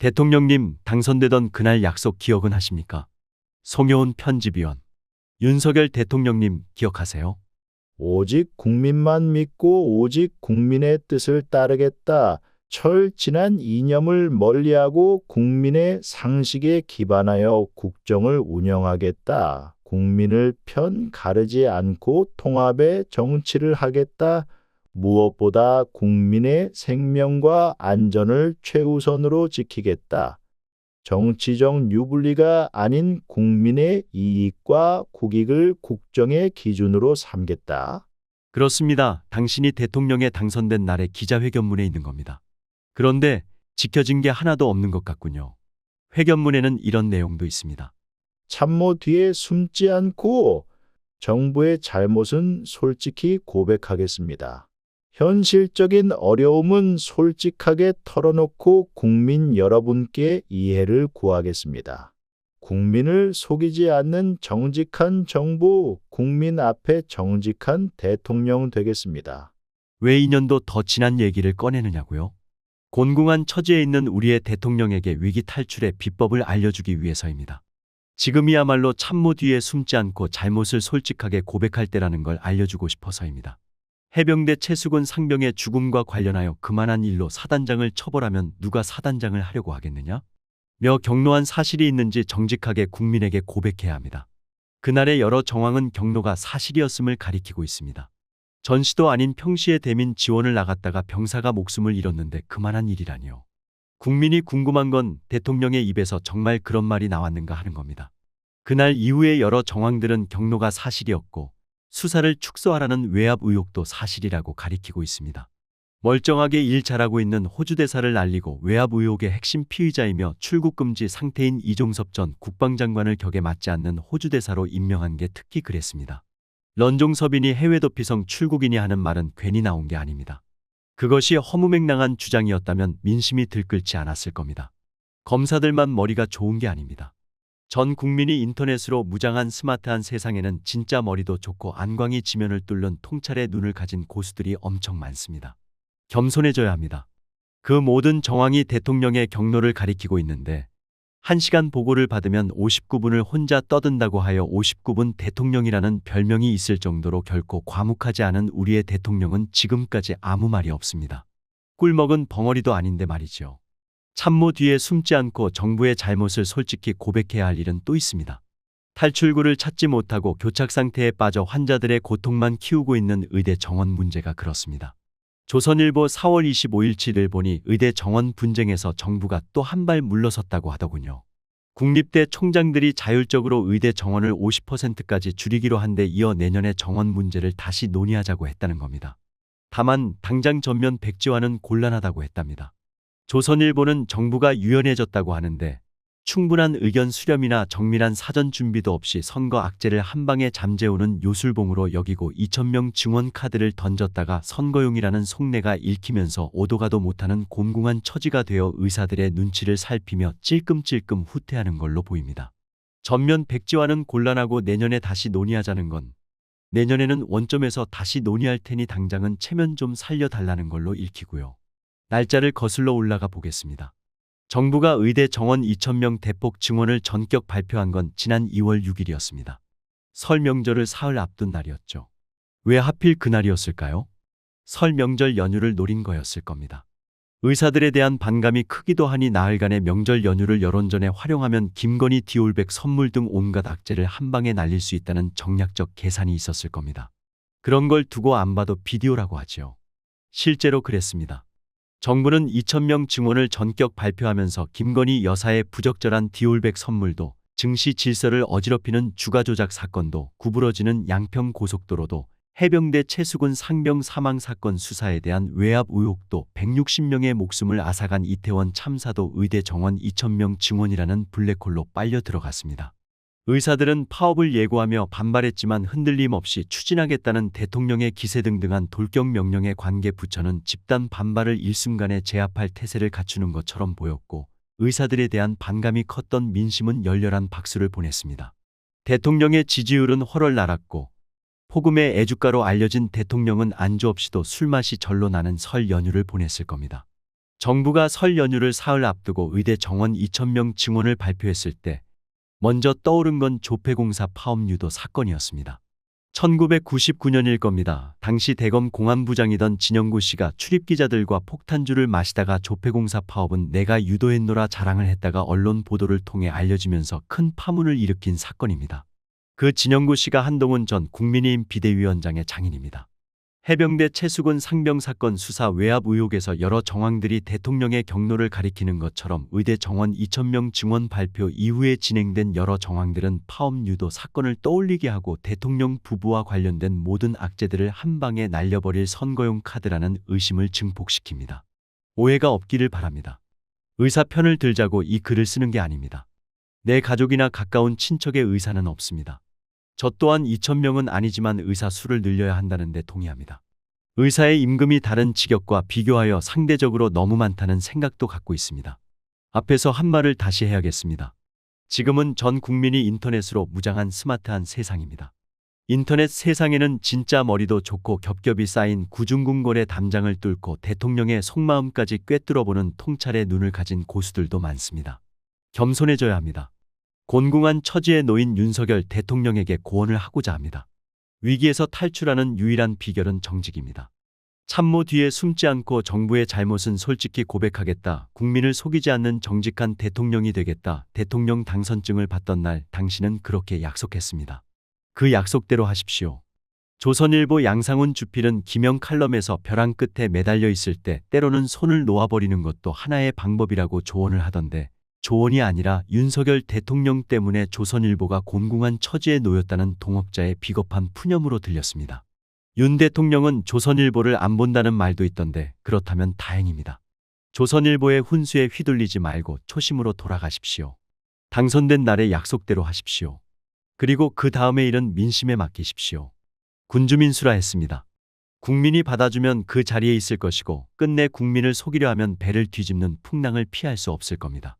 대통령님 당선되던 그날 약속 기억은 하십니까? 송효은 편집위원. 윤석열 대통령님 기억하세요? 오직 국민만 믿고 오직 국민의 뜻을 따르겠다. 철진한 이념을 멀리하고 국민의 상식에 기반하여 국정을 운영하겠다. 국민을 편 가르지 않고 통합의 정치를 하겠다. 무엇보다 국민의 생명과 안전을 최우선으로 지키겠다. 정치적 유불리가 아닌 국민의 이익과 국익을 국정의 기준으로 삼겠다. 그렇습니다. 당신이 대통령에 당선된 날의 기자회견문에 있는 겁니다. 그런데 지켜진 게 하나도 없는 것 같군요. 회견문에는 이런 내용도 있습니다. 참모 뒤에 숨지 않고 정부의 잘못은 솔직히 고백하겠습니다. 현실적인 어려움은 솔직하게 털어놓고 국민 여러분께 이해를 구하겠습니다. 국민을 속이지 않는 정직한 정부, 국민 앞에 정직한 대통령 되겠습니다. 왜 2년도 더 지난 얘기를 꺼내느냐고요? 곤궁한 처지에 있는 우리의 대통령에게 위기 탈출의 비법을 알려주기 위해서입니다. 지금이야말로 참모 뒤에 숨지 않고 잘못을 솔직하게 고백할 때라는 걸 알려주고 싶어서입니다. 해병대 최수근 상병의 죽음과 관련하여 그만한 일로 사단장을 처벌하면 누가 사단장을 하려고 하겠느냐? 며 경로한 사실이 있는지 정직하게 국민에게 고백해야 합니다. 그날의 여러 정황은 경로가 사실이었음을 가리키고 있습니다. 전시도 아닌 평시에 대민 지원을 나갔다가 병사가 목숨을 잃었는데 그만한 일이라니요. 국민이 궁금한 건 대통령의 입에서 정말 그런 말이 나왔는가 하는 겁니다. 그날 이후의 여러 정황들은 경로가 사실이었고 수사를 축소하라는 외압 의혹도 사실이라고 가리키고 있습니다. 멀쩡하게 일 잘하고 있는 호주 대사를 날리고 외압 의혹의 핵심 피의자이며 출국 금지 상태인 이종섭 전 국방장관을 격에 맞지 않는 호주 대사로 임명한 게 특히 그랬습니다. 런종섭인이 해외 도피성 출국이니 하는 말은 괜히 나온 게 아닙니다. 그것이 허무맹랑한 주장이었다면 민심이 들끓지 않았을 겁니다. 검사들만 머리가 좋은 게 아닙니다. 전 국민이 인터넷으로 무장한 스마트한 세상에는 진짜 머리도 좋고 안광이 지면을 뚫는 통찰의 눈을 가진 고수들이 엄청 많습니다. 겸손해져야 합니다. 그 모든 정황이 대통령의 경로를 가리키고 있는데 1시간 보고를 받으면 59분을 혼자 떠든다고 하여 59분 대통령이라는 별명이 있을 정도로 결코 과묵하지 않은 우리의 대통령은 지금까지 아무 말이 없습니다. 꿀먹은 벙어리도 아닌데 말이죠. 참모 뒤에 숨지 않고 정부의 잘못을 솔직히 고백해야 할 일은 또 있습니다. 탈출구를 찾지 못하고 교착 상태에 빠져 환자들의 고통만 키우고 있는 의대 정원 문제가 그렇습니다. 조선일보 4월 25일치를 보니 의대 정원 분쟁에서 정부가 또 한 발 물러섰다고 하더군요. 국립대 총장들이 자율적으로 의대 정원을 50%까지 줄이기로 한 데 이어 내년에 정원 문제를 다시 논의하자고 했다는 겁니다. 다만 당장 전면 백지화는 곤란하다고 했답니다. 조선일보는 정부가 유연해졌다고 하는데 충분한 의견 수렴이나 정밀한 사전 준비도 없이 선거 악재를 한 방에 잠재우는 요술봉으로 여기고 2,000명 증원 카드를 던졌다가 선거용이라는 속내가 읽히면서 오도 가도 못하는 곤궁한 처지가 되어 의사들의 눈치를 살피며 찔끔찔끔 후퇴하는 걸로 보입니다. 전면 백지화는 곤란하고 내년에 다시 논의하자는 건 내년에는 원점에서 다시 논의할 테니 당장은 체면 좀 살려달라는 걸로 읽히고요. 날짜를 거슬러 올라가 보겠습니다. 정부가 의대 정원 2,000명 대폭 증원을 전격 발표한 건 지난 2월 6일이었습니다. 설 명절을 사흘 앞둔 날이었죠. 왜 하필 그날이었을까요? 설 명절 연휴를 노린 거였을 겁니다. 의사들에 대한 반감이 크기도 하니 나흘간의 명절 연휴를 여론전에 활용하면 김건희 디올백 선물 등 온갖 악재를 한 방에 날릴 수 있다는 정략적 계산이 있었을 겁니다. 그런 걸 두고 안 봐도 비디오라고 하지요. 실제로 그랬습니다. 정부는 2,000명 증원을 전격 발표하면서 김건희 여사의 부적절한 디올백 선물도, 증시 질서를 어지럽히는 주가 조작 사건도, 구부러지는 양평 고속도로도, 해병대 최수근 상병 사망 사건 수사에 대한 외압 의혹도, 160명의 목숨을 앗아간 이태원 참사도 의대 정원 2,000명 증원이라는 블랙홀로 빨려 들어갔습니다. 의사들은 파업을 예고하며 반발했지만 흔들림 없이 추진하겠다는 대통령의 기세등등한 돌격 명령에 관계 부처는 집단 반발을 일순간에 제압할 태세를 갖추는 것처럼 보였고 의사들에 대한 반감이 컸던 민심은 열렬한 박수를 보냈습니다. 대통령의 지지율은 훨훨 날았고 폭음의 애주가로 알려진 대통령은 안주 없이도 술맛이 절로 나는 설 연휴를 보냈을 겁니다. 정부가 설 연휴를 사흘 앞두고 의대 정원 2,000명 증원을 발표했을 때 먼저 떠오른 건 조폐공사 파업 유도 사건이었습니다. 1999년일 겁니다. 당시 대검 공안부장이던 진영구 씨가 출입기자들과 폭탄주를 마시다가 조폐공사 파업은 내가 유도했노라 자랑을 했다가 언론 보도를 통해 알려지면서 큰 파문을 일으킨 사건입니다. 그 진영구 씨가 한동훈 전 국민의힘 비대위원장의 장인입니다. 해병대 최수근 상병 사건 수사 외압 의혹에서 여러 정황들이 대통령의 경로를 가리키는 것처럼 의대 정원 2,000명 증원 발표 이후에 진행된 여러 정황들은 파업 유도 사건을 떠올리게 하고 대통령 부부와 관련된 모든 악재들을 한 방에 날려버릴 선거용 카드라는 의심을 증폭시킵니다. 오해가 없기를 바랍니다. 의사 편을 들자고 이 글을 쓰는 게 아닙니다. 내 가족이나 가까운 친척의 의사는 없습니다. 저 또한 2,000명은 아니지만 의사 수를 늘려야 한다는 데 동의합니다. 의사의 임금이 다른 직역과 비교하여 상대적으로 너무 많다는 생각도 갖고 있습니다. 앞에서 한 말을 다시 해야겠습니다. 지금은 전 국민이 인터넷으로 무장한 스마트한 세상입니다. 인터넷 세상에는 진짜 머리도 좋고 겹겹이 쌓인 구중궁궐의 담장을 뚫고 대통령의 속마음까지 꿰뚫어보는 통찰의 눈을 가진 고수들도 많습니다. 겸손해져야 합니다. 곤궁한 처지에 놓인 윤석열 대통령에게 고언을 하고자 합니다. 위기에서 탈출하는 유일한 비결은 정직입니다. 참모 뒤에 숨지 않고 정부의 잘못은 솔직히 고백하겠다. 국민을 속이지 않는 정직한 대통령이 되겠다. 대통령 당선증을 받던 날 당신은 그렇게 약속했습니다. 그 약속대로 하십시오. 조선일보 양상훈 주필은 기명 칼럼에서 벼랑 끝에 매달려 있을 때 때로는 손을 놓아버리는 것도 하나의 방법이라고 조언을 하던데 조언이 아니라 윤석열 대통령 때문에 조선일보가 곤궁한 처지에 놓였다는 동업자의 비겁한 푸념으로 들렸습니다. 윤 대통령은 조선일보를 안 본다는 말도 있던데 그렇다면 다행입니다. 조선일보의 훈수에 휘둘리지 말고 초심으로 돌아가십시오. 당선된 날의 약속대로 하십시오. 그리고 그 다음의 일은 민심에 맡기십시오. 군주민수라 했습니다. 국민이 받아주면 그 자리에 있을 것이고 끝내 국민을 속이려 하면 배를 뒤집는 풍랑을 피할 수 없을 겁니다.